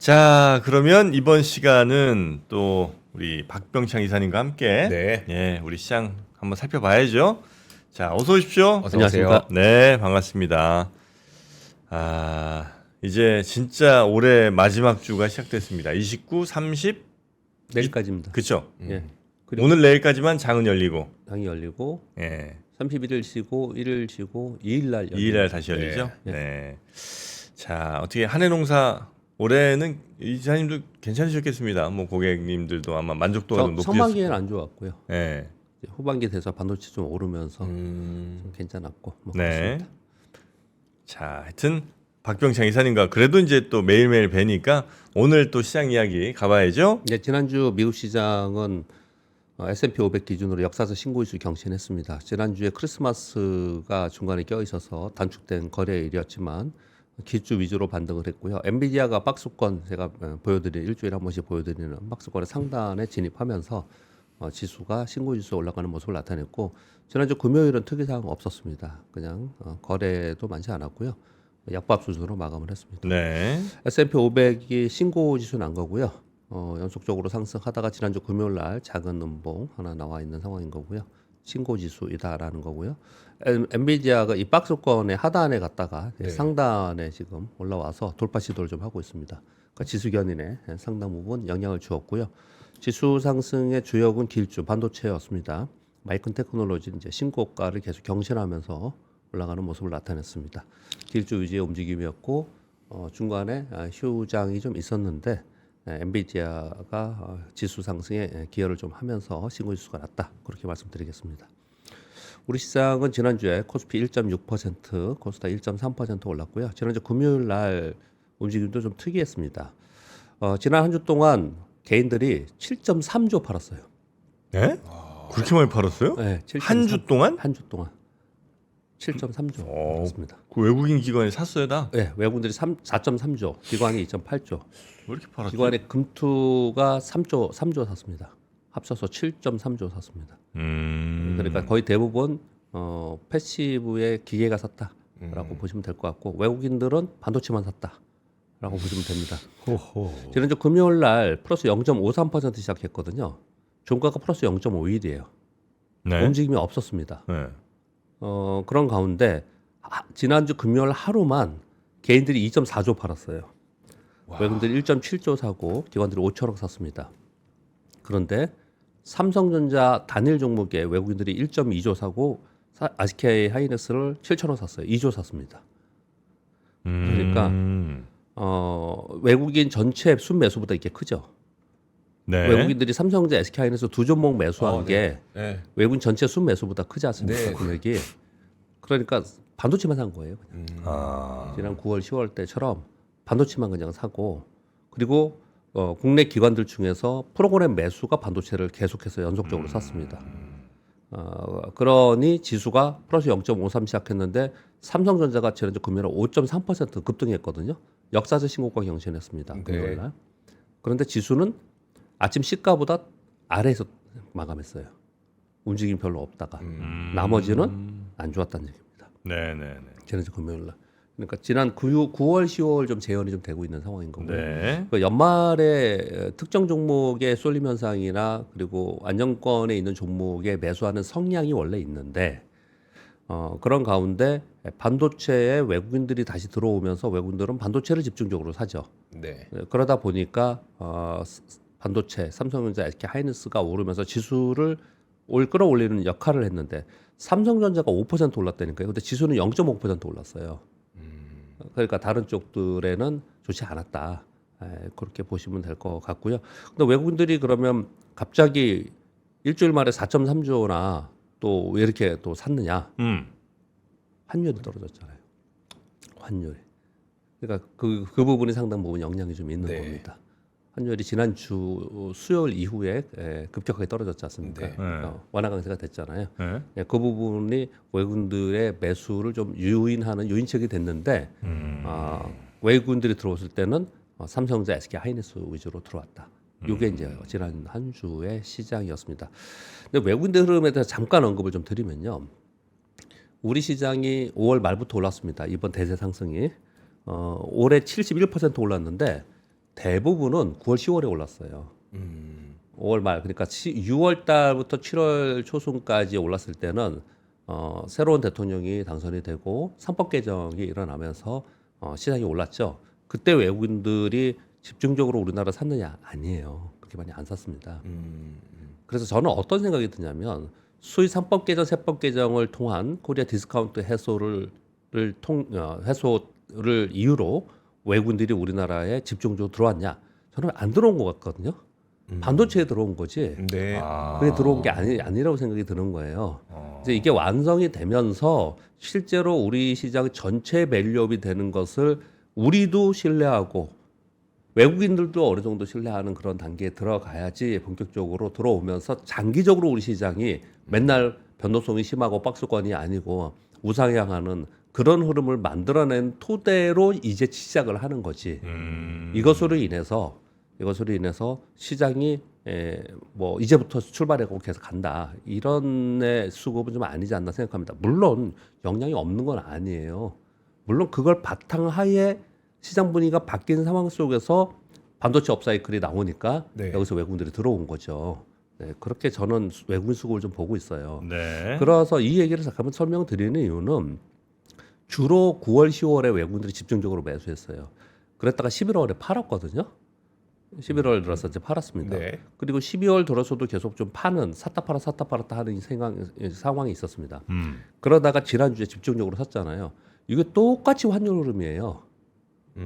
자, 그러면 이번 시간은 또 우리 박병창 이사님과 함께 네. 예, 우리 시장 한번 살펴봐야죠. 자, 어서 오십시오. 어서 오세요. 네, 반갑습니다. 아, 이제 진짜 올해 마지막 주가 시작됐습니다. 29, 30, 내일까지입니다. 그쵸? 예. 그리고 오늘 내일까지만 장은 열리고, 당이 열리고 예, 31일 쉬고 1일 쉬고 2일 날 열리고. 2일 날 다시 열리죠. 네. 네. 자, 어떻게 한 해 농사 올해는 이사님도 괜찮으셨겠습니다. 뭐 고객님들도 아마 만족도가 좀 높으셨을 상반기에는 안 좋았고요. 네. 이제 후반기 돼서 반도체 좀 오르면서 음. 좀 괜찮았고. 뭐 네. 그렇습니다. 자, 하여튼 박병창 이사님과 그래도 이제 또 매일매일 뵈니까 오늘 또 시장 이야기 가봐야죠. 이제 지난주 미국 시장은 S&P 500 기준으로 역사상 신고일수 경신했습니다. 지난주에 크리스마스가 중간에 껴 있어서 단축된 거래일이었지만 기주 위주로 반등을 했고요. 엔비디아가 박스권 제가 보여드린 일주일에 한 번씩 보여드리는 박스권의 상단에 진입하면서 지수가 신고지수 올라가는 모습을 나타냈고 지난주 금요일은 특이사항 없었습니다. 그냥 거래도 많지 않았고요. 약밥 수준으로 마감을 했습니다. 네. S&P 500이 신고지수는 안 거고요. 연속적으로 상승하다가 지난주 금요일 날 작은 음봉 하나 나와 있는 상황인 거고요. 신고지수이다라는 거고요. 엔비디아가 이 박스권의 하단에 갔다가 상단에 지금 올라와서 돌파 시도를 좀 하고 있습니다. 그러니까 지수 견인에 상당 부분 영향을 주었고요. 지수 상승의 주역은 길주 반도체였습니다. 마이큰 테크놀로지는 이제 신고가를 계속 경신하면서 올라가는 모습을 나타냈습니다. 길주 위주의 움직임이었고 중간에 휴장이 좀 있었는데 엔비디아가 지수 상승에 기여를 좀 하면서 신고지수가 낮다 그렇게 말씀드리겠습니다. 우리 시장은 지난주에 코스피 1.6%, 코스닥 1.3% 올랐고요. 지난주 금요일 날 움직임도 좀 특이했습니다. 지난 한 주 동안 개인들이 7.3조 팔았어요. 네? 그렇게 많이 팔았어요? 네, 한 주 동안? 한 주 동안 7.3조 팔았습니다. 그 외국인 기관이 샀어요, 다? 네, 외국인들이 4.3조, 기관이 2.8조. 왜 이렇게 팔았어요? 기관의 금투가 3조 샀습니다. 합쳐서 7.3조 샀습니다. 그러니까 거의 대부분 패시브의 기계가 샀다라고 보시면 될 것 같고 외국인들은 반도체만 샀다라고 보시면 됩니다. 지난주 금요일 날 플러스 0.53% 시작했거든요. 종가가 플러스 0.51이에요. 네. 움직임이 없었습니다. 네. 그런 가운데 지난주 금요일 하루만 개인들이 2.4조 팔았어요. 외국인들이 1.7조 사고 기관들이 5천억 샀습니다. 그런데 삼성전자 단일 종목에 외국인들이 1.2조 사고 SK 하이닉스를 7천억 샀어요. 2조 샀습니다. 그러니까 외국인 전체 순매수보다 이게 크죠. 네. 외국인들이 삼성전자, SK 하이닉스 두 종목 매수한 게 네. 외국인 전체 순매수보다 크지 않습니까? 네. 금액이. 그러니까 반도체만 산 거예요. 그냥. 아. 지난 9월, 10월 때처럼 반도체만 그냥 사고 그리고 국내 기관들 중에서 프로그램 매수가 반도체를 계속해서 연속적으로 샀습니다. 그러니 지수가 플러스 0.53 시작했는데 삼성전자가 지난주 금요일에 5.3% 급등했거든요. 역사적 신고가 경신했습니다. 금요일 날. 그런데 지수는 아침 시가보다 아래에서 마감했어요. 움직임 별로 없다가 나머지는 안 좋았다는 얘기입니다. 네네네. 지난주 금요일 날. 그러니까 지난 9월, 10월 좀 재현이 좀 되고 있는 상황인 거고요. 네. 그 연말에 특정 종목의 쏠림 현상이나 그리고 안정권에 있는 종목에 매수하는 성향이 원래 있는데 그런 가운데 반도체에 외국인들이 다시 들어오면서 외국인들은 반도체를 집중적으로 사죠. 네. 그러다 보니까 반도체, 삼성전자, SK 하이닉스가 오르면서 지수를 끌어올리는 역할을 했는데 삼성전자가 5% 올랐다니까요. 근데 지수는 0.5% 올랐어요. 그러니까 다른 쪽들에는 좋지 않았다. 그렇게 보시면 될 것 같고요. 근데 외국인들이 그러면 갑자기 일주일 만에 4.3조나 또 왜 이렇게 또 샀느냐? 환율이 떨어졌잖아요. 환율이. 그러니까 그 부분이 상당 부분 영향이 좀 있는 네. 겁니다. 환율이 지난주 수요일 이후에 급격하게 떨어졌지 않습니까? 네. 완화 강세가 됐잖아요. 네. 그 부분이 외국인들의 매수를 좀 유인하는 요인책이 됐는데 외국인들이 들어왔을 때는 삼성전자, SK 하이닉스 위주로 들어왔다. 이게 이제 지난 한 주의 시장이었습니다. 근데 외국인들 흐름에 대해서 잠깐 언급을 좀 드리면요. 우리 시장이 5월 말부터 올랐습니다. 이번 대세 상승이 올해 71% 올랐는데 대부분은 9월, 10월에 올랐어요. 5월 말 그러니까 6월 달부터 7월 초순까지 올랐을 때는 새로운 대통령이 당선이 되고 상법 개정이 일어나면서 시장이 올랐죠. 그때 외국인들이 집중적으로 우리나라 샀느냐? 아니에요. 그렇게 많이 안 샀습니다. 그래서 저는 어떤 생각이 드냐면 수의 상법 개정, 세법 개정을 통한 코리아 디스카운트 해소를 이유로 외국인들이 우리나라에 집중적으로 들어왔냐? 저는 안 들어온 것 같거든요. 반도체에 들어온 거지. 네. 그게 들어온 게 아니라고 생각이 드는 거예요. 이제 이게 완성이 되면서 실제로 우리 시장 전체 밸류업이 되는 것을 우리도 신뢰하고 외국인들도 어느 정도 신뢰하는 그런 단계에 들어가야지 본격적으로 들어오면서 장기적으로 우리 시장이 맨날 변동성이 심하고 박스권이 아니고 우상향하는 그런 흐름을 만들어낸 토대로 이제 시작을 하는 거지. 이것으로 인해서 시장이 뭐 이제부터 출발하고 계속 간다 이런 수급은 좀 아니지 않나 생각합니다. 물론 영향이 없는 건 아니에요. 물론 그걸 바탕하에 시장 분위기가 바뀐 상황 속에서 반도체 업사이클이 나오니까 네. 여기서 외국인들이 들어온 거죠. 네, 그렇게 저는 외국인 수급을 좀 보고 있어요. 네. 그래서 이 얘기를 잠깐만 설명드리는 이유는 주로 9월, 10월에 외국인들이 집중적으로 매수했어요. 그랬다가 11월에 팔았거든요. 11월 들어서 이제 팔았습니다. 네. 그리고 12월 들어서도 계속 좀 샀다 팔았다 하는 상황이 있었습니다. 그러다가 지난주에 집중적으로 샀잖아요. 이게 똑같이 환율 흐름이에요.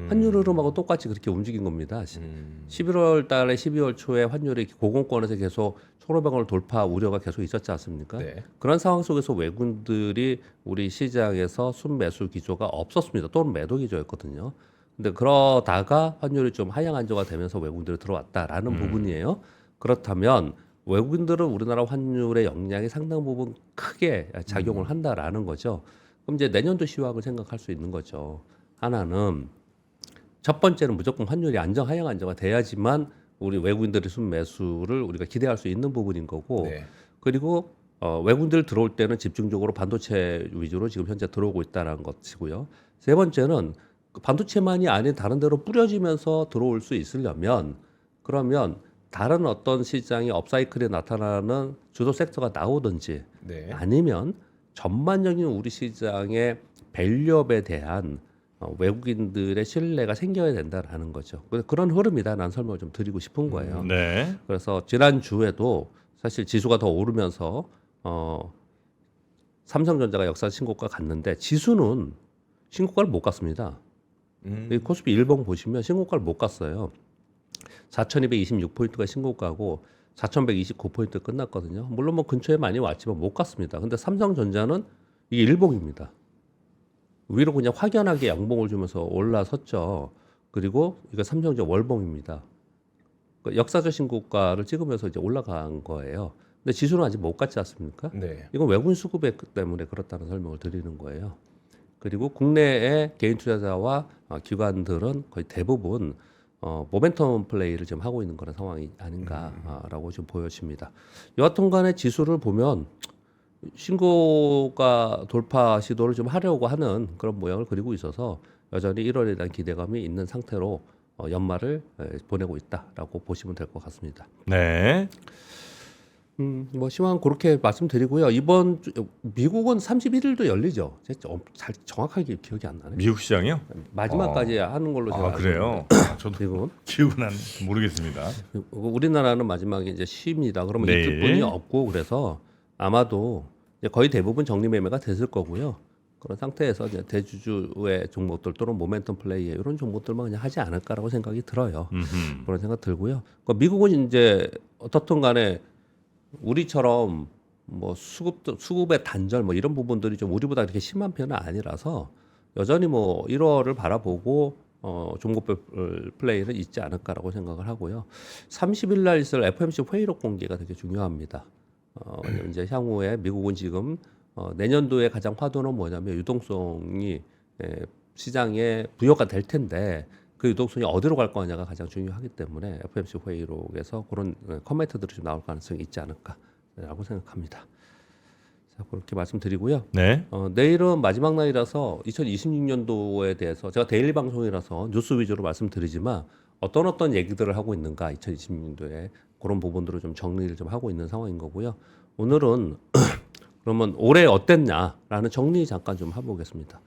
환율 흐름하고 똑같이 그렇게 움직인 겁니다. 11월 달에 12월 초에 환율이 고공권에서 계속 1,500원을 돌파 우려가 계속 있었지 않습니까? 네. 그런 상황 속에서 외국인들이 우리 시장에서 순매수 기조가 없었습니다. 또는 매도 기조였거든요. 근데 그러다가 환율이 좀 하향 안정화 되면서 외국인들이 들어왔다라는 부분이에요. 그렇다면 외국인들은 우리나라 환율의 영향이 상당 부분 크게 작용을 한다라는 거죠. 그럼 이제 내년도 시황을 생각할 수 있는 거죠. 하나는 첫 번째는 무조건 환율이 하향 안정화 돼야지만 우리 외국인들의 순매수를 우리가 기대할 수 있는 부분인 거고 네. 그리고 외국인들 들어올 때는 집중적으로 반도체 위주로 지금 현재 들어오고 있다는 것이고요. 세 번째는 반도체만이 아닌 다른 데로 뿌려지면서 들어올 수 있으려면 그러면 다른 어떤 시장의 업사이클에 나타나는 주도 섹터가 나오든지 네. 아니면 전반적인 우리 시장의 밸류업에 대한 외국인들의 신뢰가 생겨야 된다라는 거죠. 그런 흐름이다. 난 설명을 좀 드리고 싶은 거예요. 네. 그래서 지난 주에도 사실 지수가 더 오르면서 삼성전자가 역사 신고가 갔는데 지수는 신고가를 못 갔습니다. 이 코스피 일봉 보시면 신고가를 못 갔어요. 4,226포인트가 신고가고 4,129포인트 끝났거든요. 물론 뭐 근처에 많이 왔지만 못 갔습니다. 근데 삼성전자는 이게 일봉입니다. 위로 그냥 확연하게 양봉을 주면서 올라섰죠. 그리고 이거 삼성전자 월봉입니다. 역사적 신고가를 찍으면서 이제 올라간 거예요. 근데 지수는 아직 못 갔지 않습니까? 네. 이건 외국인 수급액 때문에 그렇다는 설명을 드리는 거예요. 그리고 국내의 개인 투자자와 기관들은 거의 대부분 모멘텀 플레이를 지금 하고 있는 그런 상황이 아닌가라고 좀 보여집니다. 여하튼 간에 지수를 보면 신고가 돌파 시도를 좀 하려고 하는 그런 모양을 그리고 있어서 여전히 1월에 대한 기대감이 있는 상태로 연말을 보내고 있다라고 보시면 될 것 같습니다. 네. 뭐 시황 그렇게 말씀드리고요. 이번 미국은 31일도 열리죠. 잘 정확하게 기억이 안 나네. 미국 시장이요? 마지막까지 하는 걸로 제가 아, 알고 그래요? 있는데 저도 지금 기억은 모르겠습니다. 우리나라는 마지막에 이제 쉽니다. 그러면 네. 이틀뿐이 없고 그래서 아마도 이제 거의 대부분 정리 매매가 됐을 거고요. 그런 상태에서 이제 대주주의 종목들 또는 모멘텀 플레이 이런 종목들만 그냥 하지 않을까라고 생각이 들어요. 그런 생각 들고요. 그러니까 미국은 이제 어떻든 간에 우리처럼 뭐 수급의 단절 뭐 이런 부분들이 좀 우리보다 그렇게 심한 편은 아니라서 여전히 뭐 1월을 바라보고 종목별 플레이는 있지 않을까라고 생각을 하고요. 30일 날 있을 FOMC 회의록 공개가 되게 중요합니다. 왜냐면 이제 향후에 미국은 지금 내년도에 가장 화두는 뭐냐면 유동성이 시장에 부여가 될 텐데 그 유동성이 어디로 갈 거냐가 가장 중요하기 때문에 FOMC 회의록에서 그런 커멘트들이 좀 나올 가능성이 있지 않을까라고 생각합니다. 자, 그렇게 말씀드리고요. 네. 내일은 마지막 날이라서 2026년도에 대해서 제가 데일리 방송이라서 뉴스 위주로 말씀드리지만 어떤 얘기들을 하고 있는가 2020년도에 그런 부분들을 좀 정리를 좀 하고 있는 상황인 거고요. 오늘은 그러면 올해 어땠냐라는 정리 잠깐 좀 해보겠습니다.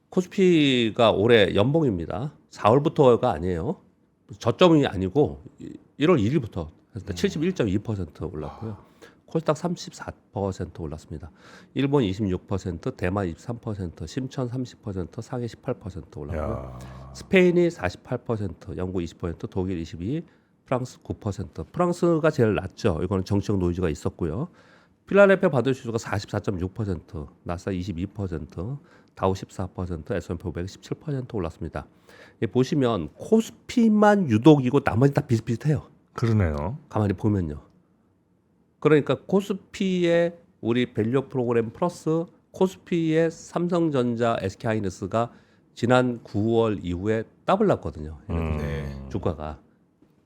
코스피가 올해 연봉입니다. 4월부터가 아니에요. 저점이 아니고 1월 1일부터 71.2% 올랐고요. 코스닥 34% 올랐습니다. 일본 26%, 대만 23%, 심천 30%, 상해 18% 올랐고요. 야. 스페인이 48%, 영국 20%, 독일 22%, 프랑스 9%. 프랑스가 제일 낮죠. 이거는 정치적 노이즈가 있었고요. 필라델피아 바이오 지수가 44.6%, 나스닥 22%, 다우 14%, S&P 500 17% 올랐습니다. 보시면 코스피만 유독이고 나머지 다 비슷비슷해요. 그러네요. 가만히 보면요. 그러니까 코스피의 우리 밸류 프로그램 플러스 코스피의 삼성전자, SK하이닉스가 지난 9월 이후에 더블 났거든요. 네. 주가가.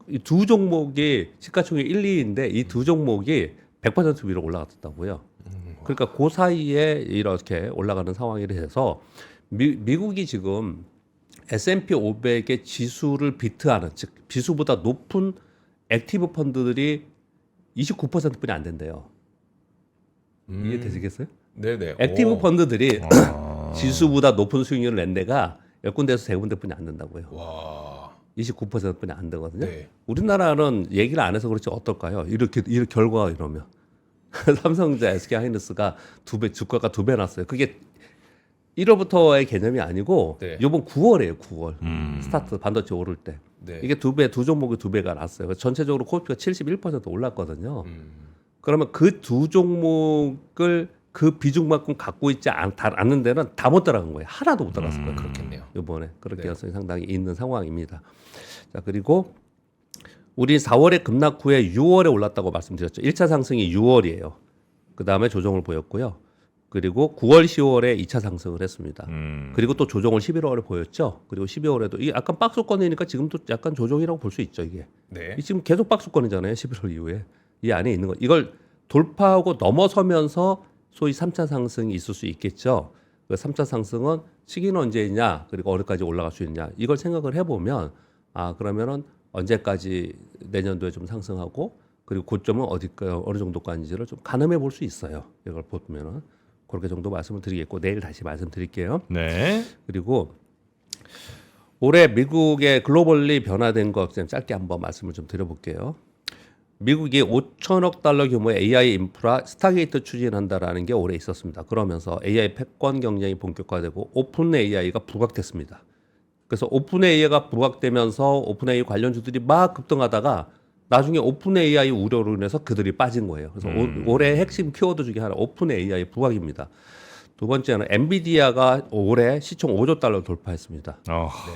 이 두 종목이 시가총액 1, 2인데 이 두 종목이 100% 위로 올라갔다고요. 그러니까 그 사이에 이렇게 올라가는 상황이 돼서 미국이 지금 S&P 500의 지수를 비트하는 즉 지수보다 높은 액티브 펀드들이 29%뿐이 안 된대요. 이해되시겠어요? 네네. 액티브 오. 펀드들이 아. 지수보다 높은 수익률을 낸 데가 10군데에서 3군데뿐이 안 된다고요. 와. 29%뿐이 안 되거든요. 네. 우리나라는 얘기를 안 해서 그렇지 어떨까요? 이렇게 결과가 이러면 삼성전자, SK하이닉스가 주가가 2배 났어요. 그게 1월부터의 개념이 아니고 네. 이번 9월이에요. 9월 음. 스타트 반도체 오를 때 네. 이게 두 종목이 2배가 났어요. 전체적으로 코스피가 71% 올랐거든요. 음. 그러면 그 두 종목을 그 비중만큼 갖고 있지 않는 데는 다 못 따라간 거예요. 하나도 못 따라갔을 거예요. 그렇겠네요. 이번에 그럴 네. 가능성이 상당히 있는 상황입니다. 자, 그리고 우리 4월에 급락 후에 6월에 올랐다고 말씀드렸죠. 1차 상승이 6월이에요. 그 다음에 조정을 보였고요. 그리고 9월, 10월에 2차 상승을 했습니다. 그리고 또 조정을 11월에 보였죠. 그리고 12월에도 이 약간 박스권이니까 지금도 약간 조정이라고 볼 수 있죠. 이게 네. 이 지금 계속 박스권이잖아요. 11월 이후에 이 안에 있는 거 이걸 돌파하고 넘어서면서 소위 3차 상승이 있을 수 있겠죠. 그 3차 상승은 시기는 언제냐 그리고 어디까지 올라갈 수 있냐 이걸 생각을 해보면 아 그러면은 언제까지 내년도에 좀 상승하고 그리고 고점은 어느 정도까지를 좀 가늠해 볼 수 있어요. 이걸 보면은 그렇게 정도 말씀을 드리겠고 내일 다시 말씀드릴게요. 네. 그리고 올해 미국의 글로벌리 변화된 것 좀 짧게 한번 말씀을 좀 드려볼게요. 미국이 5천억 달러 규모의 AI 인프라 스타게이트 추진한다라는 게 올해 있었습니다. 그러면서 AI 패권 경쟁이 본격화되고 오픈 AI가 부각됐습니다. 그래서 오픈 AI가 부각되면서 오픈 AI 관련주들이 막 급등하다가 나중에 오픈 AI 우려로 인해서 그들이 빠진 거예요. 그래서 올해 핵심 키워드 중에 하나 오픈 AI 부각입니다. 두 번째는 엔비디아가 올해 시총 5조 달러 돌파했습니다.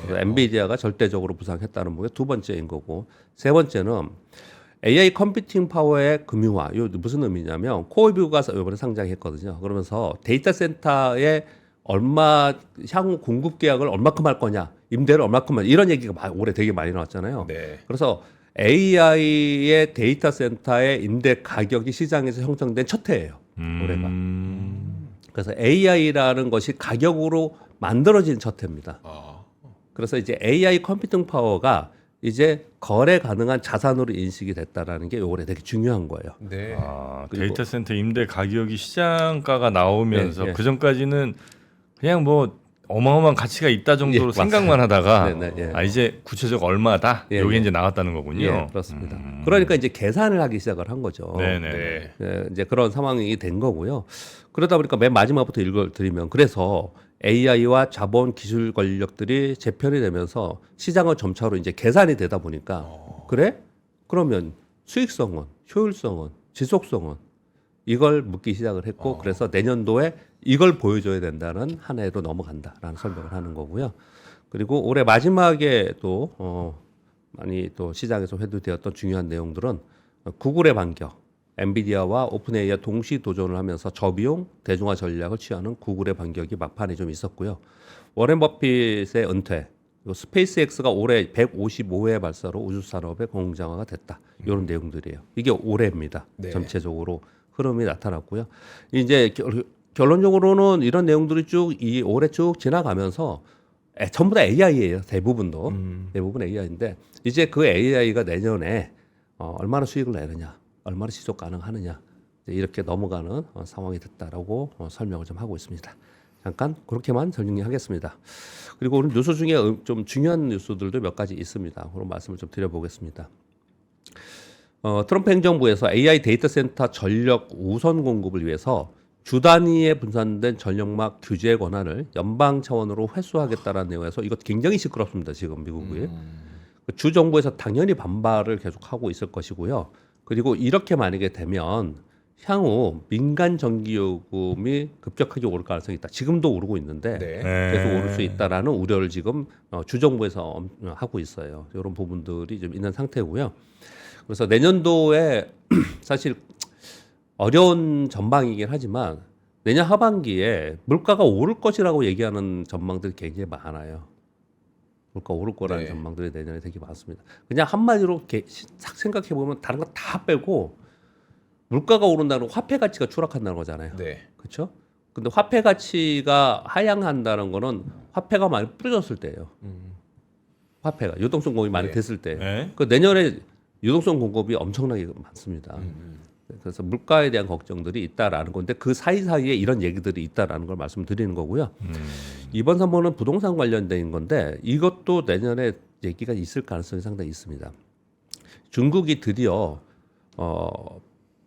그래서 엔비디아가 절대적으로 부상했다는 게 두 번째인 거고 세 번째는 AI 컴퓨팅 파워의 금융화. 이거 무슨 의미냐면 코어뷰가 이번에 상장했거든요. 그러면서 데이터 센터에 얼마 향후 공급 계약을 얼마큼 할 거냐, 임대를 얼마큼 이런 얘기가 올해 되게 많이 나왔잖아요. 네. 그래서 AI의 데이터 센터의 임대 가격이 시장에서 형성된 첫 해예요. 올해가. 그래서 AI라는 것이 가격으로 만들어진 첫 해입니다. 아. 그래서 이제 AI 컴퓨팅 파워가 이제 거래 가능한 자산으로 인식이 됐다라는 게 올해 되게 중요한 거예요. 네. 아, 그리고- 데이터 센터 임대 가격이 시장가가 나오면서 네, 네. 그 전까지는 그냥 뭐 어마어마한 가치가 있다 정도로 예, 생각만 하다가 네, 네, 예. 아 이제 구체적 얼마다 예, 이게 예. 이제 나왔다는 거군요. 예, 그렇습니다. 그러니까 이제 계산을 하기 시작을 한 거죠. 네네. 네. 예, 이제 그런 상황이 된 거고요. 그러다 보니까 맨 마지막부터 읽어드리면 그래서 AI와 자본 기술 권력들이 재편이 되면서 시장은 점차로 이제 계산이 되다 보니까 그래? 그러면 수익성은, 효율성은, 지속성은 이걸 묻기 시작을 했고 그래서 내년도에 이걸 보여줘야 된다는 한 해로 넘어간다라는 설명을 하는 거고요. 그리고 올해 마지막에 또 많이 또 시장에서 회두되었던 중요한 내용들은 구글의 반격, 엔비디아와 오픈AI가 동시 도전을 하면서 저비용 대중화 전략을 취하는 구글의 반격이 막판에 좀 있었고요. 워렌 버핏의 은퇴, 그리고 스페이스X가 올해 155회 발사로 우주 산업의 공장화가 됐다. 이런 내용들이에요. 이게 올해입니다. 네. 전체적으로 흐름이 나타났고요. 이제 결론적으로는 이런 내용들이 쭉 이 올해 쭉 지나가면서 전부 다 AI예요. 대부분 AI인데 이제 그 AI가 내년에 얼마나 수익을 내느냐, 얼마나 지속 가능하느냐 이렇게 넘어가는 상황이 됐다라고 설명을 좀 하고 있습니다. 잠깐 그렇게만 정리하겠습니다. 그리고 오늘 뉴스 중에 좀 중요한 뉴스들도 몇 가지 있습니다. 그런 말씀을 좀 드려보겠습니다. 트럼프 행정부에서 AI 데이터 센터 전력 우선 공급을 위해서 주 단위에 분산된 전력망 규제 권한을 연방 차원으로 회수하겠다라는 내용에서 이것 굉장히 시끄럽습니다. 지금 미국이. 주 정부에서 당연히 반발을 계속하고 있을 것이고요. 그리고 이렇게 만약에 되면 향후 민간 전기 요금이 급격하게 오를 가능성이 있다. 지금도 오르고 있는데 네. 계속 오를 수 있다라는 우려를 지금 주정부에서 하고 있어요. 이런 부분들이 좀 있는 상태고요. 그래서 내년도에 사실 어려운 전망이긴 하지만 내년 하반기에 물가가 오를 것이라고 얘기하는 전망들이 굉장히 많아요. 물가 오를 거라는 네. 전망들이 내년에 되게 많습니다. 그냥 한마디로 싹 생각해 보면 다른 거 다 빼고 물가가 오른다는 건 화폐 가치가 추락한다는 거잖아요. 네. 그렇죠? 근데 화폐 가치가 하향한다는 거는 화폐가 많이 뿌려졌을 때예요. 화폐가 유동성 공급이 많이 네. 됐을 때. 네. 그 내년에 유동성 공급이 엄청나게 많습니다. 그래서 물가에 대한 걱정들이 있다라는 건데 그 사이사이에 이런 얘기들이 있다라는 걸 말씀드리는 거고요. 이번 3번은 부동산 관련된 건데 이것도 내년에 얘기가 있을 가능성이 상당히 있습니다. 중국이 드디어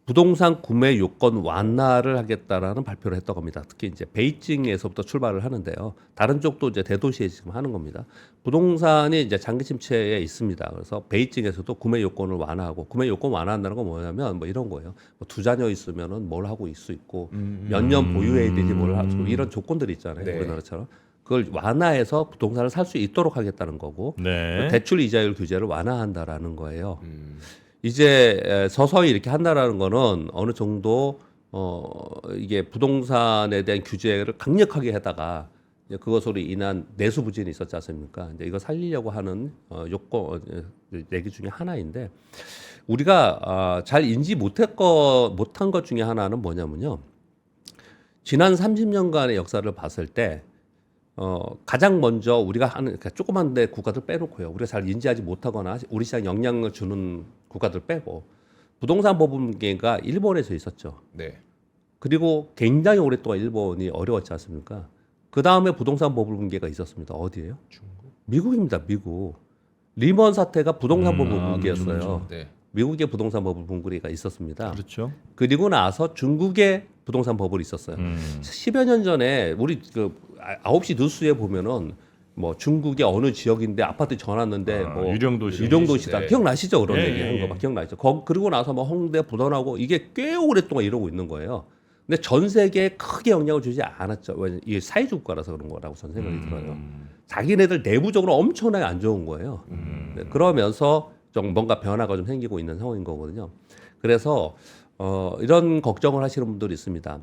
부동산 구매 요건 완화를 하겠다라는 발표를 했다고 합니다. 특히 이제 베이징에서부터 출발을 하는데요. 다른 쪽도 이제 대도시에 지금 하는 겁니다. 부동산이 이제 장기 침체에 있습니다. 그래서 베이징에서도 구매 요건을 완화하고 구매 요건 완화한다는 건 뭐냐면 뭐 이런 거예요. 뭐 두 자녀 있으면은 뭘 하고 있을 수 있고 몇 년 보유해야 되지 뭘 하고 이런 조건들이 있잖아요. 네. 우리나라처럼. 그걸 완화해서 부동산을 살 수 있도록 하겠다는 거고 네. 대출 이자율 규제를 완화한다라는 거예요. 이제 서서히 이렇게 한다라는 거는 어느 정도 이게 부동산에 대한 규제를 강력하게 하다가 이제 그것으로 인한 내수 부진이 있었지 않습니까? 이제 이거 살리려고 하는 요건 얘기 중에 하나인데 우리가 잘 인지 못한 것 중에 하나는 뭐냐면요. 지난 30년간의 역사를 봤을 때 가장 먼저 우리가 하는 그러니까 조그만 데 국가들 빼놓고요. 우리가 잘 인지하지 못하거나 우리 시장에 영향을 주는 국가들 빼고 부동산 보분계가 일본에서 있었죠. 네. 그리고 굉장히 오랫동안 일본이 어려웠지 않습니까? 그 다음에 부동산 보분계가 있었습니다. 어디예요? 중국. 미국입니다. 미국. 리먼 사태가 부동산 보분계였어요. 네. 미국의 부동산 버블 붕괴가 있었습니다. 그렇죠. 그리고 나서 중국의 부동산 버블이 있었어요. 10여 년 전에 우리 그 9시 뉴스에 보면은 뭐 중국의 어느 지역인데 아파트 전왔는데 뭐 유령도시다. 네. 기억나시죠? 그런 예, 얘기 한 예. 거 막 기억나시죠? 그리고 나서 뭐 홍대 부도나고 이게 꽤 오랫동안 이러고 있는 거예요. 근데 전 세계에 크게 영향을 주지 않았죠. 왜냐면 이게 사회주의 국가라서 그런 거라고 저는 생각이 들어요. 자기네들 내부적으로 엄청나게 안 좋은 거예요. 네, 그러면서 좀 뭔가 변화가 좀 생기고 있는 상황인 거거든요. 그래서 이런 걱정을 하시는 분들이 있습니다.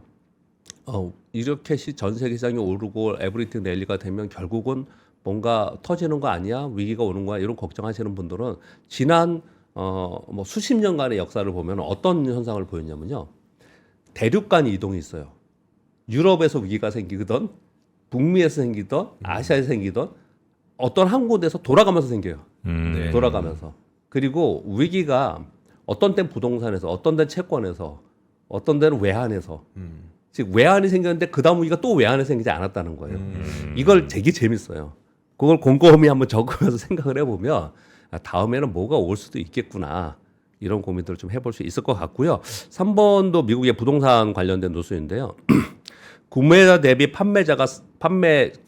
이렇게 전 세계 시장이 오르고 에브리띵 랠리가 되면 결국은 뭔가 터지는 거 아니야? 위기가 오는 거야? 이런 걱정하시는 분들은 지난 뭐 수십 년간의 역사를 보면 어떤 현상을 보였냐면요. 대륙 간 이동이 있어요. 유럽에서 위기가 생기던 북미에서 생기던 아시아에서 생기던 어떤 한 곳에서 돌아가면서 생겨요. 네. 돌아가면서. 그리고 위기가 어떤 때는 부동산에서 어떤 때는 채권에서 어떤 때는 외환에서 즉 외환이 생겼는데 그 다음 위기가 또 외환에 생기지 않았다는 거예요. 이걸 되게 재밌어요. 그걸 곰곰이 한번 적으면서 생각을 해보면 다음에는 뭐가 올 수도 있겠구나. 이런 고민들을 좀 해볼 수 있을 것 같고요. 3번도 미국의 부동산 관련된 뉴스인데요. 구매자 대비 판매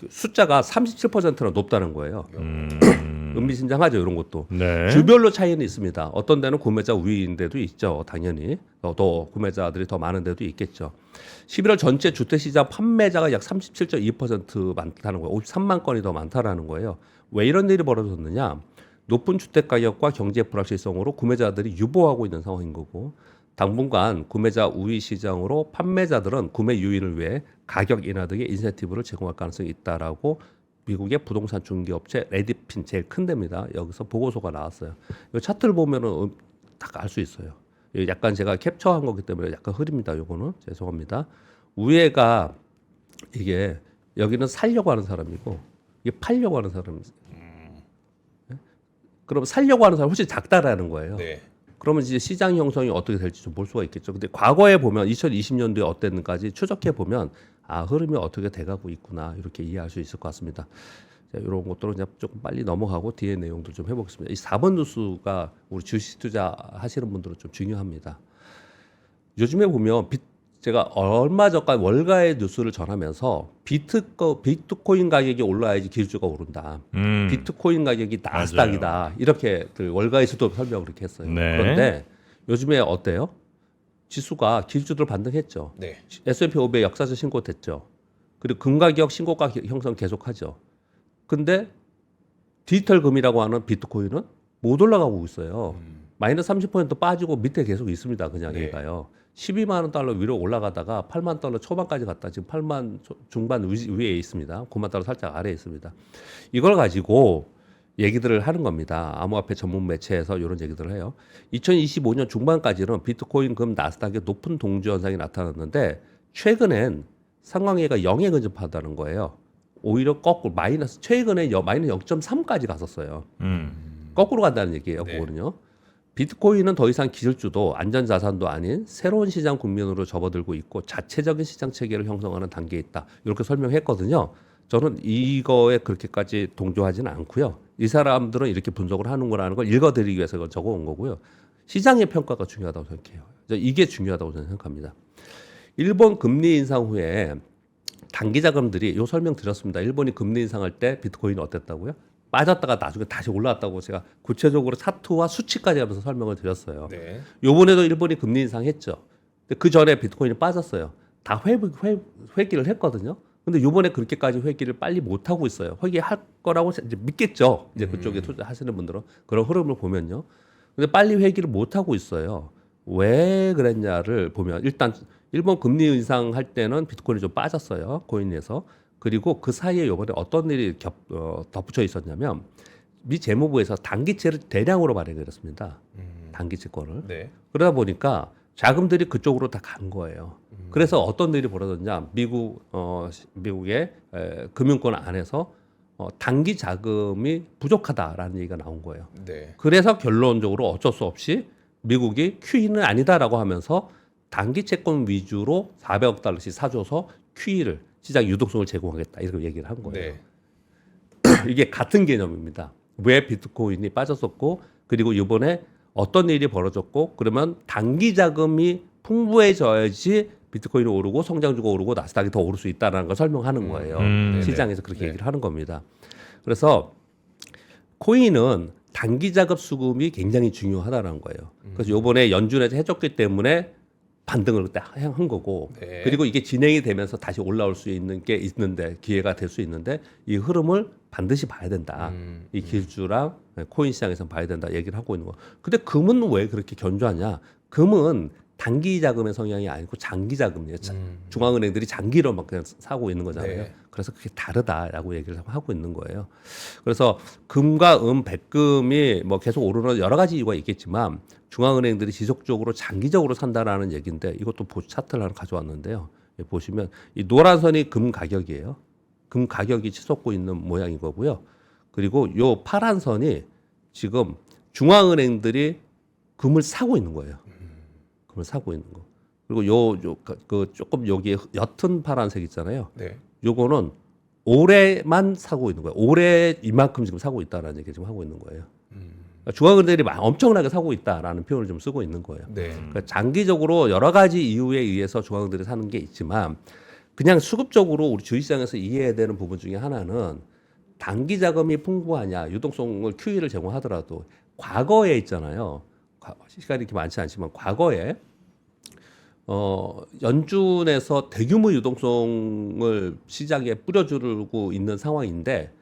숫자가 37%나 높다는 거예요. 의미심장하죠, 이런 것도. 네. 주별로 차이는 있습니다. 어떤 데는 구매자 우위인 데도 있죠, 당연히. 더 구매자들이 더 많은 데도 있겠죠. 11월 전체 주택시장 판매자가 약 37.2% 많다는 거예요. 53만 건이 더 많다라는 거예요. 왜 이런 일이 벌어졌느냐? 높은 주택 가격과 경제 불확실성으로 구매자들이 유보하고 있는 상황인 거고, 당분간 구매자 우위 시장으로 판매자들은 구매 유인을 위해 가격 인하 등의 인센티브를 제공할 가능성이 있다라고 미국의 부동산 중개업체 레디핀 제일 큰 데입니다. 여기서 보고서가 나왔어요. 이 차트를 보면은 딱 알 수 있어요. 약간 제가 캡처한 거기 때문에 약간 흐립니다. 요거는 죄송합니다. 위에가 이게 여기는 살려고 하는 사람이고 이게 팔려고 하는 사람이 그럼 살려고 하는 사람 훨씬 작다라는 거예요. 네. 그러면 이제 시장 형성이 어떻게 될지 좀 볼 수가 있겠죠. 근데 과거에 보면 2020년도에 어땠는지 추적해 보면 아 흐름이 어떻게 돼가고 있구나 이렇게 이해할 수 있을 것 같습니다. 자, 이런 것들은 그냥 조금 빨리 넘어가고 뒤에 내용들 좀 해보겠습니다. 이 4번 뉴스가 우리 주식 투자 하시는 분들은 좀 중요합니다. 요즘에 보면 제가 얼마 전까지 월가의 뉴스를 전하면서 비트코인 가격이 올라야지 기술주가 오른다. 비트코인 가격이 나스닥이다. 이렇게 월가에서도 설명을 그렇게 했어요. 네. 그런데 요즘에 어때요? 지수가 기술주들 반등했죠. 네. S&P 500 역사적 신고됐죠. 그리고 금가격 신고가 형성 계속하죠. 근데 디지털 금이라고 하는 비트코인은 못 올라가고 있어요. 마이너스 30% 빠지고 밑에 계속 있습니다. 그냥 네. 얘가요. 12만 원 달러 위로 올라가다가 8만 달러 초반까지 갔다 지금 8만 중반 위에 있습니다. 9만 달러 살짝 아래에 있습니다. 이걸 가지고 얘기들을 하는 겁니다. 암호화폐 전문 매체에서 이런 얘기들을 해요. 2025년 중반까지는 비트코인, 금, 나스닥의 높은 동조 현상이 나타났는데 최근엔 상관계가 0에 근접하다는 거예요. 오히려 거꾸로 최근에 마이너스 0.3까지 갔었어요. 거꾸로 간다는 얘기예요. 네. 그거는요. 비트코인은 더 이상 기술주도 안전자산도 아닌 새로운 시장 국면으로 접어들고 있고 자체적인 시장 체계를 형성하는 단계에 있다. 이렇게 설명했거든요. 저는 이거에 그렇게까지 동조하지는 않고요. 이 사람들은 이렇게 분석을 하는 거라는 걸 읽어드리기 위해서 이걸 적어온 거고요. 시장의 평가가 중요하다고 생각해요. 이게 중요하다고 저는 생각합니다. 일본 금리 인상 후에 단기 자금들이 요 설명 드렸습니다. 일본이 금리 인상할 때 비트코인이 어땠다고요? 빠졌다가 나중에 다시 올라왔다고 제가 구체적으로 차트와 수치까지 하면서 설명을 드렸어요. 네. 요번에도 일본이 금리 인상했죠. 근데 그 전에 비트코인이 빠졌어요. 다 회귀를 했거든요. 근데 요번에 그렇게까지 회귀를 빨리 못 하고 있어요. 회귀할 거라고 이제 믿겠죠. 이제 그쪽에 투자하시는 분들은 그런 흐름을 보면요. 근데 빨리 회귀를 못 하고 있어요. 왜 그랬냐를 보면 일단 일본 금리 인상할 때는 비트코인이 좀 빠졌어요. 코인에서. 그리고 그 사이에 이번에 어떤 일이 덧붙여 있었냐면 미 재무부에서 단기채를 대량으로 발행을 했습니다. 단기채권을. 네. 그러다 보니까 자금들이 그쪽으로 다 간 거예요. 그래서 어떤 일이 벌어졌냐? 미국의 금융권 안에서 단기 자금이 부족하다라는 얘기가 나온 거예요. 네. 그래서 결론적으로 어쩔 수 없이 미국이 QE는 아니다라고 하면서 단기 채권 위주로 400억 달러씩 사줘서 QE를 시장 유동성을 제공하겠다 이렇게 얘기를 한 거예요. 네. 이게 같은 개념입니다. 왜 비트코인이 빠졌었고 그리고 이번에 어떤 일이 벌어졌고 그러면 단기 자금이 풍부해져야지 비트코인이 오르고 성장주가 오르고 나스닥이 더 오를 수 있다는 걸 설명하는 거예요. 시장에서 그렇게 얘기를 하는 겁니다. 그래서 코인은 단기 자금 수급이 굉장히 중요하다는 거예요. 그래서 이번에 연준에서 해줬기 때문에 반등을 그때 한 거고 네. 그리고 이게 진행이 되면서 다시 올라올 수 있는 게 있는데 기회가 될 수 있는데 이 흐름을 반드시 봐야 된다. 이 기술주랑 코인 시장에서 봐야 된다 얘기를 하고 있는 거. 근데 금은 왜 그렇게 견조하냐? 금은 단기 자금의 성향이 아니고 장기 자금이에요. 중앙은행들이 장기로 막 그냥 사고 있는 거잖아요. 네. 그래서 그게 다르다라고 얘기를 하고 있는 거예요. 그래서 금과 백금이 뭐 계속 오르는 여러 가지 이유가 있겠지만 중앙은행들이 지속적으로 장기적으로 산다라는 얘기인데 이것도 차트를 하나 가져왔는데요. 보시면 이 노란 선이 금 가격이에요. 금 가격이 치솟고 있는 모양인 거고요. 그리고 요 파란 선이 지금 중앙은행들이 금을 사고 있는 거예요. 금을 사고 있는 거. 그리고 그 조금 여기에 옅은 파란색 있잖아요. 네. 요거는 올해만 사고 있는 거예요. 올해 이만큼 지금 사고 있다라는 얘기 지금 하고 있는 거예요. 그러니까 중앙은행들이 엄청나게 사고 있다라는 표현을 좀 쓰고 있는 거예요. 네. 그러니까 장기적으로 여러 가지 이유에 의해서 중앙은행들이 사는 게 있지만 그냥 수급적으로 우리 주식시장에서 이해해야 되는 부분 중에 하나는 단기 자금이 풍부하냐 유동성을 QE를 제공하더라도 과거에 있잖아요. 시간이 이렇게 많지 않지만 과거에 연준에서 대규모 유동성을 시장에 뿌려주고 있는 상황인데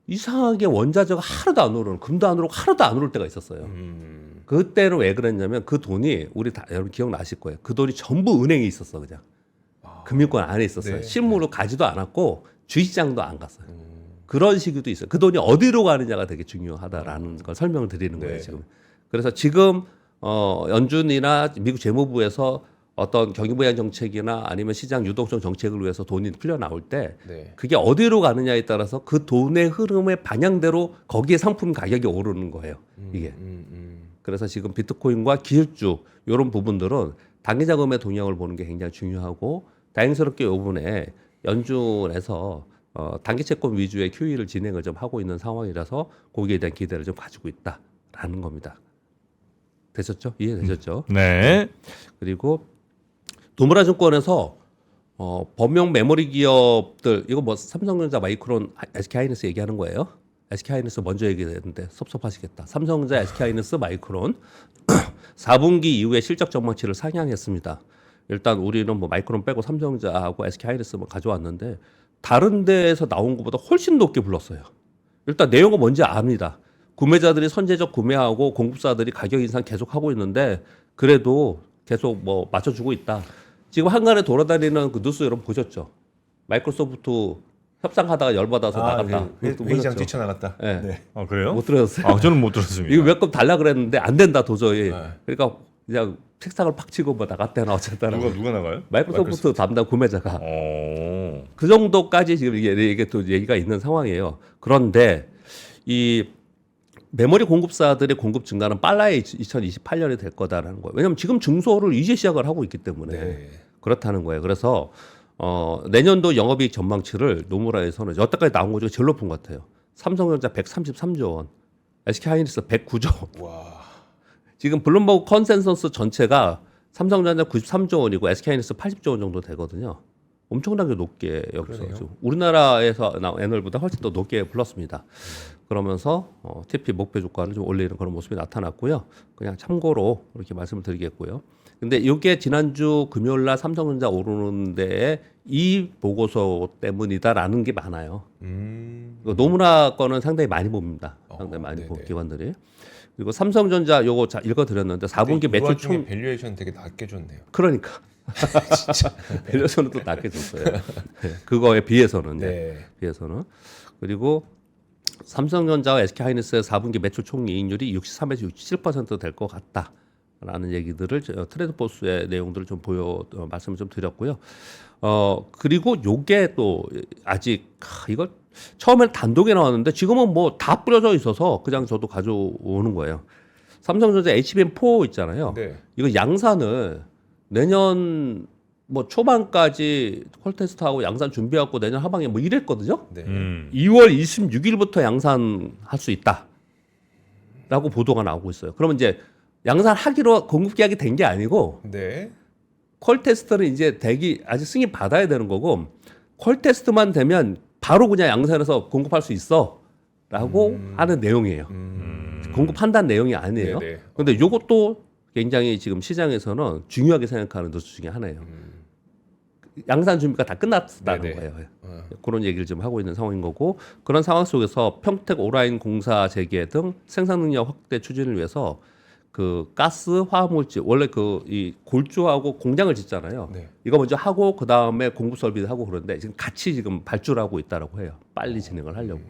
이상하게 원자재가 하나도 안 오르는 금도 안 오르고 하나도 안 오를 때가 있었어요. 그때는 왜 그랬냐면 그 돈이 여러분 기억나실 거예요. 그 돈이 전부 은행에 있었어 그냥 금융권 안에 있었어요. 네. 실무로 가지도 않았고 주식시장도 안 갔어요. 그런 시기도 있어요. 그 돈이 어디로 가느냐가 되게 중요하다라는 걸 설명을 드리는 거예요. 네. 지금. 그래서 지금 연준이나 미국 재무부에서 어떤 경기 부양 정책이나 아니면 시장 유동성 정책을 위해서 돈이 풀려 나올 때 네. 그게 어디로 가느냐에 따라서 그 돈의 흐름의 방향대로 거기에 상품 가격이 오르는 거예요. 이게. 그래서 지금 비트코인과 기술주 이런 부분들은 단기 자금의 동향을 보는 게 굉장히 중요하고 다행스럽게 이번에 연준에서 단기 채권 위주의 QE를 진행을 좀 하고 있는 상황이라서 거기에 대한 기대를 좀 가지고 있다라는 겁니다. 되셨죠? 이해되셨죠? 네. 그리고 도무라 증권에서 범용 메모리 기업들 이거 뭐 삼성전자, 마이크론, SK하이닉스 얘기하는 거예요. SK하이닉스 먼저 얘기했는데 섭섭하시겠다. 삼성전자, SK하이닉스, 마이크론 4분기 이후에 실적 전망치를 상향했습니다. 일단 우리는 뭐 마이크론 빼고 삼성전자하고 SK하이닉스만 가져왔는데 다른 데에서 나온 것보다 훨씬 높게 불렀어요. 일단 내용은 뭔지 압니다. 구매자들이 선제적 구매하고 공급사들이 가격 인상 계속하고 있는데 그래도 계속 뭐 맞춰주고 있다. 지금 한간에 돌아다니는 그 뉴스 여러분 보셨죠? 마이크로소프트 협상하다가 열받아서 나갔다. 그것도 회의장 보셨죠? 뛰쳐나갔다. 네. 네. 아 그래요? 못 들었어요? 아 저는 못 들었습니다. 이거 몇 건 달라 그랬는데 안 된다 도저히. 네. 그러니까 그냥 책상을 팍 치고 뭐 나갔대나 어쨌다는. 누가 나가요? 마이크로소프트 담당 구매자가 어. 그 정도까지 지금 이게 또 얘기가 있는 상황이에요. 그런데 이 메모리 공급사들의 공급 증가는 빨라야 2028년이 될 거다라는 거예요. 왜냐하면 지금 증소를 이제 시작을 하고 있기 때문에 네. 그렇다는 거예요. 그래서 내년도 영업이익 전망치를 노무라에서는 여태까지 나온 것 중에 제일 높은 것 같아요. 삼성전자 133조 원, SK하이닉스 109조 원. 와. 지금 블룸버그 컨센서스 전체가 삼성전자 93조 원이고 SK하이닉스 80조 원 정도 되거든요. 엄청나게 높게 여기서 그러네요. 우리나라에서 나온 애널보다 훨씬 더 높게 불렀습니다. 그러면서 TP 목표 주가를 좀 올리는 그런 모습이 나타났고요. 그냥 참고로 이렇게 말씀을 드리겠고요. 근데 이게 지난주 금요일 날 삼성전자 오르는 데에 이 보고서 때문이다라는 게 많아요. 노무라 거는 상당히 많이 봅니다. 상당히 많이 본 네네. 기관들이. 그리고 삼성전자 요거 읽어드렸는데 4분기 매출 총 밸류에이션 되게 낮게 줬네요. 그러니까 진짜 밸류에이션은 또 낮게 줬어요. 네. 그거에 비해서는 네. 비해서는 그리고 삼성전자와 SK하이닉스의 4분기 매출 총이익률이 63에서 67%될 것 같다라는 얘기들을 트레이드포스의 내용들을 좀 말씀을 좀 드렸고요. 그리고 요게 또 아직 이거 처음에는 단독에 나왔는데 지금은 뭐 다 뿌려져 있어서 그냥 저도 가져오는 거예요. 삼성전자 HBM4 있잖아요. 네. 이거 양산을 내년 뭐 초반까지 콜 테스트하고 양산 준비하고 내년 하반기에 뭐 이랬거든요. 네. 2월 26일부터 양산할 수 있다라고 보도가 나오고 있어요. 그러면 이제 양산하기로 공급 계약이 된 게 아니고 네. 콜 테스트는 이제 아직 승인 받아야 되는 거고 콜 테스트만 되면 바로 그냥 양산해서 공급할 수 있어라고 하는 내용이에요. 공급한다는 내용이 아니에요. 네네. 그런데 이것도 굉장히 지금 시장에서는 중요하게 생각하는 뉴스 중에 하나예요. 양산 준비가 다 끝났다는 네네. 거예요. 그런 얘기를 좀 하고 있는 상황인 거고 그런 상황 속에서 평택 오라인 공사 재개 등 생산 능력 확대 추진을 위해서 그 가스 화학물질 원래 이 골조하고 공장을 짓잖아요. 네. 이거 먼저 하고 그 다음에 공급 설비를 하고 그러는데 지금 같이 지금 발주하고 있다라고 해요. 빨리 진행을 하려고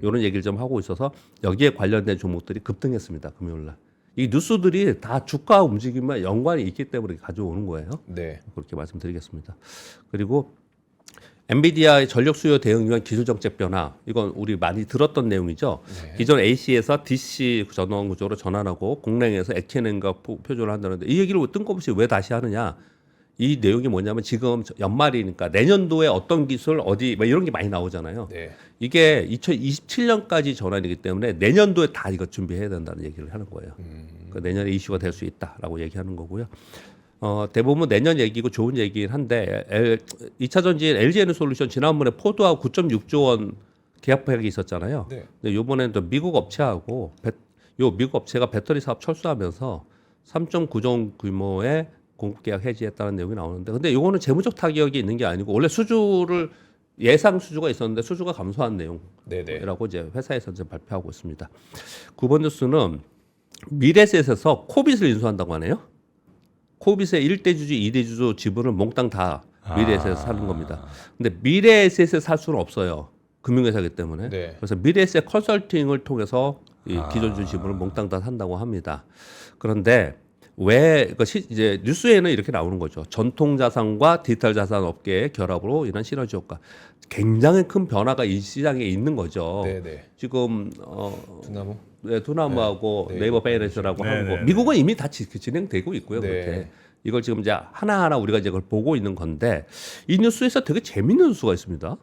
이런 얘기를 좀 하고 있어서 여기에 관련된 종목들이 급등했습니다. 금요일날. 이 뉴스들이 다 주가 움직임과 연관이 있기 때문에 가져오는 거예요. 네. 그렇게 말씀드리겠습니다. 그리고 엔비디아의 전력 수요 대응 위한 기술 정책 변화 이건 우리 많이 들었던 내용이죠. 네. 기존 AC에서 DC 전원 구조로 전환하고 공랭에서 액체냉각 표준을 한다는데 이 얘기를 뜬금없이 왜 다시 하느냐? 이 내용이 뭐냐면 지금 연말이니까 내년도에 어떤 기술 어디 뭐 이런 게 많이 나오잖아요. 네. 이게 2027년까지 전환이기 때문에 내년도에 다 이거 준비해야 된다는 얘기를 하는 거예요. 그러니까 내년에 이슈가 될 수 있다라고 얘기하는 거고요. 대부분 내년 얘기고 좋은 얘기긴 한데 2차 전지인 LG에너솔루션 지난번에 포드하고 9.6조 원 계약폭이 있었잖아요. 네. 근데 이번에는 또 미국 업체하고 미국 업체가 배터리 사업 철수하면서 3.9조 원 규모의 공급 계약 해지했다는 내용이 나오는데 근데 이거는 재무적 타격이 있는 게 아니고 원래 수주를 예상 수주가 있었는데 수주가 감소한 네네. 내용이라고 이제 회사에서 이제 발표하고 있습니다. 9번 뉴스는 미래셋에서 코빗을 인수한다고 하네요. 코빗의 1대 주주, 2대 주주 지분을 몽땅 다 미래에셋에서 사는 겁니다. 근데 미래에셋에 살 수는 없어요. 금융회사이기 때문에. 네. 그래서 미래에셋 컨설팅을 통해서 이 기존 주주 지분을 몽땅 다 산다고 합니다. 그런데 왜 이제 뉴스에는 이렇게 나오는 거죠. 전통 자산과 디지털 자산 업계의 결합으로 인한 시너지 효과. 굉장히 큰 변화가 이 시장에 있는 거죠. 네네. 지금 두나무. 네, 두나무하고 네. 네이버 파이낸셜하고 네, 하는 거. 네, 네. 미국은 이미 다 진행되고 있고요. 네. 그렇게. 이걸 지금 이제 하나하나 우리가 이제 그걸 보고 있는 건데 이 뉴스에서 되게 재밌는 뉴스가 있습니다.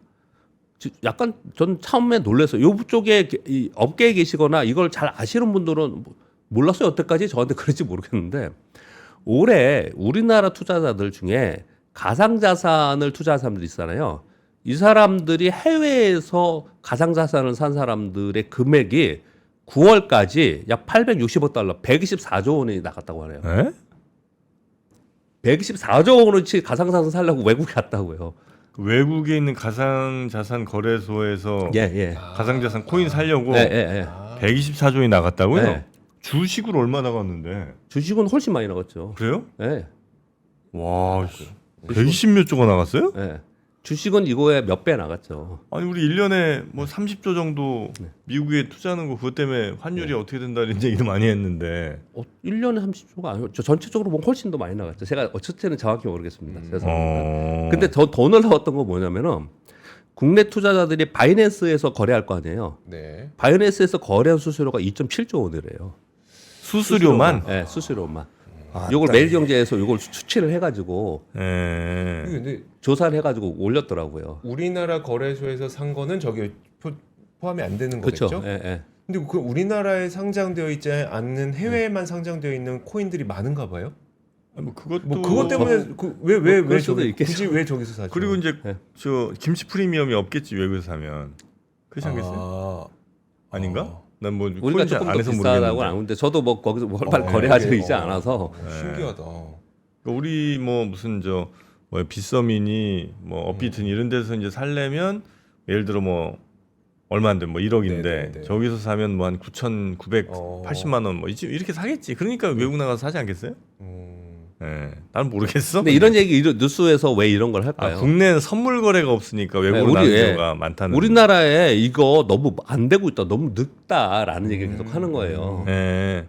약간 전 처음에 놀라서 이쪽에 이 업계에 계시거나 이걸 잘 아시는 분들은 몰랐어요. 여태까지 저한테 그런지 모르겠는데 올해 우리나라 투자자들 중에 가상자산을 투자한 사람들이 있잖아요. 이 사람들이 해외에서 가상자산을 산 사람들의 금액이 9월까지 약 860억 달러, 124조 원이 나갔다고 하네요. 에? 124조 원어치 가상자산 살려고 외국에 갔다고요. 외국에 있는 가상자산 거래소에서 예, 예. 가상자산 코인 살려고 예, 예, 예. 124조이 나갔다고요? 네. 주식으로 얼마 나갔는데? 주식은 훨씬 많이 나갔죠. 그래요? 예. 와, 120몇 조가 나갔어요? 예. 주식은 이거에 몇 배 나갔죠. 아니 우리 1년에 뭐 30조 정도 미국에 투자하는 거 그것 때문에 환율이 어떻게 된다는 얘기도 많이 했는데 1년에 30조가 아니고 전체적으로 보면 훨씬 더 많이 나갔죠. 제가 어쨌든 정확히 모르겠습니다. 죄송합니다. 근데 더 놀라웠던 건 뭐냐면은 국내 투자자들이 바이낸스에서 거래할 거 아니에요. 네. 바이낸스에서 거래한 수수료가 2.7조 원이래요. 수수료만? 네, 수수료만. 아, 요걸 매일경제에서 요걸 수치를 해가지고 예. 근데 조사를 해가지고 올렸더라고요. 우리나라 거래소에서 산 거는 저기 포함이 안 되는 그렇죠. 거겠죠? 예, 예. 근데 그 우리나라에 상장되어 있지 않는 해외에만 상장되어 있는 코인들이 많은가 봐요? 아니, 뭐 그것도 뭐 그것 때문에 왜왜 그럴 수도 저기 있겠죠. 굳이 왜 저기서 사죠? 그리고 이제 네. 저 김치 프리미엄이 없겠지 외국에서 사면 그렇지 않겠어요? 아닌가? 난 뭐 우리가 코인 조금 더 안에서 비싸다고 모르겠는데 아는데 저도 뭐 거기서 활발 어, 거래하지 그게, 이지 않아서 신기하다. 그러니까 우리 뭐 무슨 저 뭐 빗썸이니 뭐 업비트니 이런 데서 이제 살려면 예를 들어 뭐 얼마인데 뭐 1억인데 네네네. 저기서 사면 뭐 한 9,980만 원 뭐 이렇게 사겠지. 그러니까 외국 나가서 사지 않겠어요? 예. 난 모르겠어. 근데 이런 얘기 뉴스에서 왜 이런 걸 할까요? 국내는 선물 거래가 없으니까 외국으로 우리, 나가는 예. 경우가 많다는. 우리나라에 이거 너무 안 되고 있다, 너무 늦다라는 얘기를 계속 하는 거예요. 예.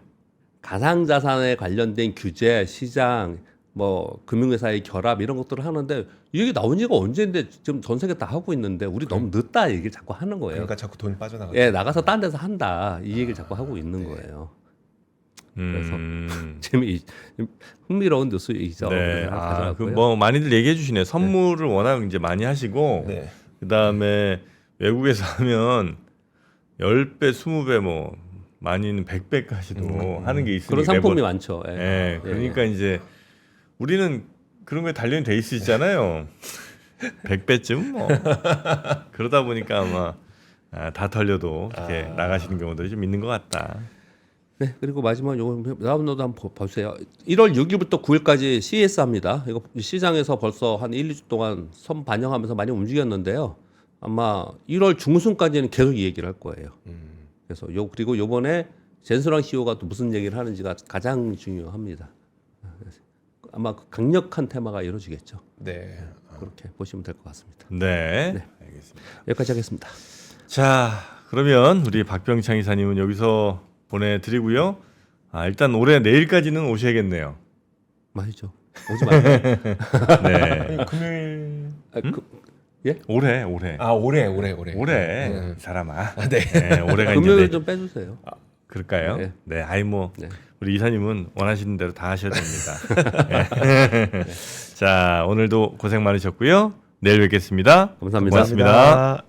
가상자산에 관련된 규제, 시장, 뭐 금융회사의 결합 이런 것들을 하는데 이게 나온 지가 언제인데 지금 전 세계 다 하고 있는데 우리 너무 늦다 얘기를 자꾸 하는 거예요. 그러니까 자꾸 돈이 빠져나가. 예, 나가서 딴 데서 한다 이 얘기를 자꾸 하고 있는 거예요. 흥미로운 뉴스이죠. 네. 그래서 가져왔고요. 뭐 많이들 얘기해 주시네. 선물을 워낙 이제 많이 하시고 네. 그다음에 외국에서 하면 10배, 20배 뭐 많이는 100배까지도 하는 게 있으니까 그런 상품이 많죠. 예. 예. 그러니까 이제 우리는 그런 거에 단련이 돼 있으시잖아요. 100배쯤 뭐. 그러다 보니까 아마 다 털려도 이렇게 나가시는 경우들이 좀 있는 것 같다. 네, 그리고 마지막 요거 다운로드 한번 보세요. 1월 6일부터 9일까지 CES 합니다. 이거 시장에서 벌써 한 1, 2주 동안 선 반영하면서 많이 움직였는데요. 아마 1월 중순까지는 계속 이 얘기를 할 거예요. 그래서 그리고 요번에 젠스랑 CEO가 또 무슨 얘기를 하는지가 가장 중요합니다. 아마 강력한 테마가 이루어지겠죠. 네. 그렇게 보시면 될 것 같습니다. 네. 알겠습니다. 여기까지 하겠습니다. 자, 그러면 우리 박병창 이사님은 여기서 보내드리고요. 일단 올해 내일까지는 오셔야겠네요. 맛있죠. 오지 마요. 네. 금요일 올해. 올해. 이 사람아. 네. 네, 올해가 금요일 이제 좀 빼주세요. 그럴까요? 네. 네. 아이 뭐 네. 우리 이사님은 원하시는 대로 다 하셔야 됩니다. 네. 자, 오늘도 고생 많으셨고요. 내일 뵙겠습니다. 감사합니다. 고맙습니다.